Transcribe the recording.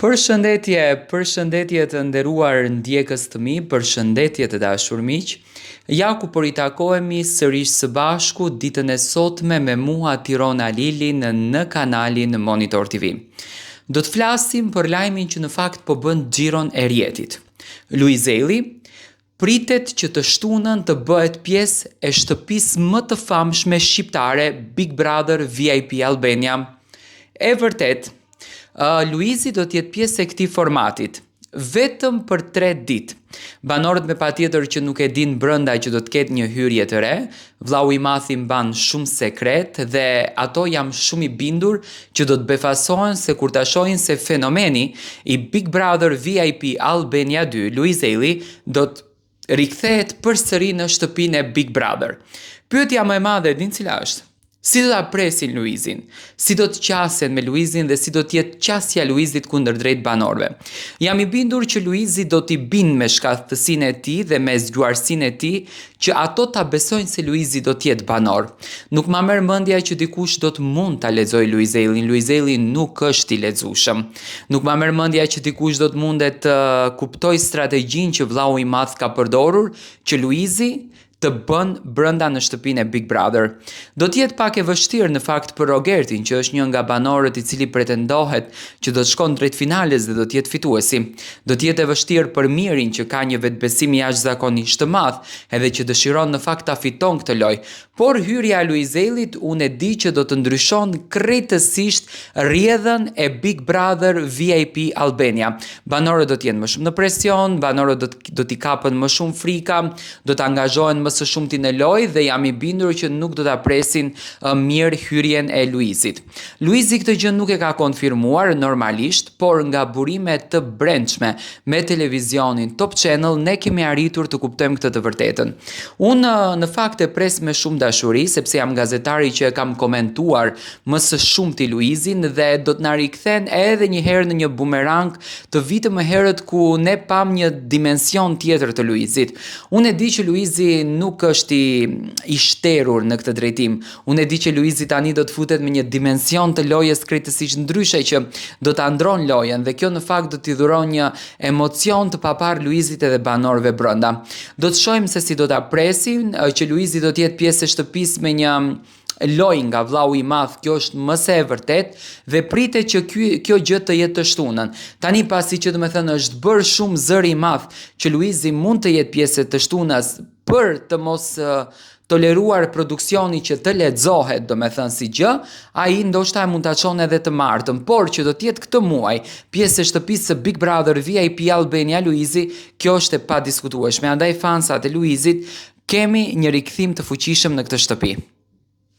Përshëndetje të nderuar ndjekës të mi, përshëndetje të dashur miq. Ja ku po ritakohemi sërish së bashku ditën e sotme me mua Tirona Lilin në kanalin Monitor TV. Do të flasim për lajmin që në fakt po bën xhiron e rjetit. Luizelli pritet që të shtunën të bëhet pjesë e shtëpisë më të famshme shqiptare Big Brother VIP Albania. E vërtet, Luizi do t'jetë pjesë e këtij formatit, vetëm për 3 ditë. Banorët me patjetër që nuk e din brënda që do të ketë një hyrje të re, vllau i madh i mban shumë sekret dhe ato jam shumë i bindur që do të befasohen se kur ta shohin se fenomeni i Big Brother VIP Albania 2, Luizelli, do të rikthehet përsëri në shtëpinë e Big Brother. Pyetja më e madhe din cila është? Si do ta presin Luizin? Si do të qasen me Luizin dhe si do t'jetë qasja e Luizit kundër drejt banorëve? Jam i bindur që Luizi do t'i bindë me shkathtësinë e tij dhe me zgjuarsinë e tij që ato ta besojnë se Luizi do t'jetë banor. Nuk ma merr mendja që dikush do të mund ta lexojë Luizellin. Luizelli nuk është i lexueshëm. Nuk ma merr mendja që dikush do të mundet të kuptojë strategjinë që vllau i madh ka përdorur që Luizi të bën brënda në shtëpinë e Big Brother. Do t'jetë pak e vështirë në fakt për Rogertin, që është një nga banorët i cili pretendohet që do të shkon drejt finales dhe do t'jetë fituesi. Do t'jetë e vështirë për Mirin, që ka një vetbesim jashtëzakonisht të madh, edhe që dëshiron në fakt ta fiton këtë lojë. Por hyrja e Luizellit unë e di që do të ndryshon krejtësisht rrjedhën e Big Brother VIP Albania. Banorët do t'jenë më shumë në presion, banorët do t'i kapën më shumë frika, do të angazhohen më së shumti në lojë dhe jam i bindur që nuk do ta presin mirë hyrjen e Luizit. Luizi këtë gjë nuk e ka konfirmuar normalisht, por nga burime të brendshme me televizionin Top Channel ne kemi arritur të kuptojmë këtë të vërtetën. Unë në fakt e pres me shumë dashuri sepse jam gazetari që e kam komentuar më së shumti Luizin dhe do të na rikthen edhe një herë në një bumerang të vitit më herët ku ne pam një dimension tjetër të Luizit. Unë e di që Luizi nuk është i shterur në këtë drejtim. Unë e di që Luizi tani do të futet me një dimension të lojës krejtësisht ndryshe që do ta ndron lojën dhe kjo në fakt do t'i dhuron një emocion të papar Luizit edhe banorëve brenda. Do të shohim se si do ta presin, që Luizi do të jetë pjesë e shtëpisë me një loj nga vllau i madh, kjo është më se e vërtet dhe pritet që kjo gjë të jetë të shtunën. Tani pasi që është bërë shumë zëri i madh që Luizi mund të jetë pjesë të shtunës për të mos toleruar produksioni që të lexohet, si gjë, ai ndoshta e mund ta çon edhe të martën, por që do të jetë këtë muaj pjesë e shtëpisë së Big Brother VIP Albania Luizi, kjo është e padiskutueshme. Andaj fansat e Luizit kemi një rikthim të fuqishëm në këtë shtëpi.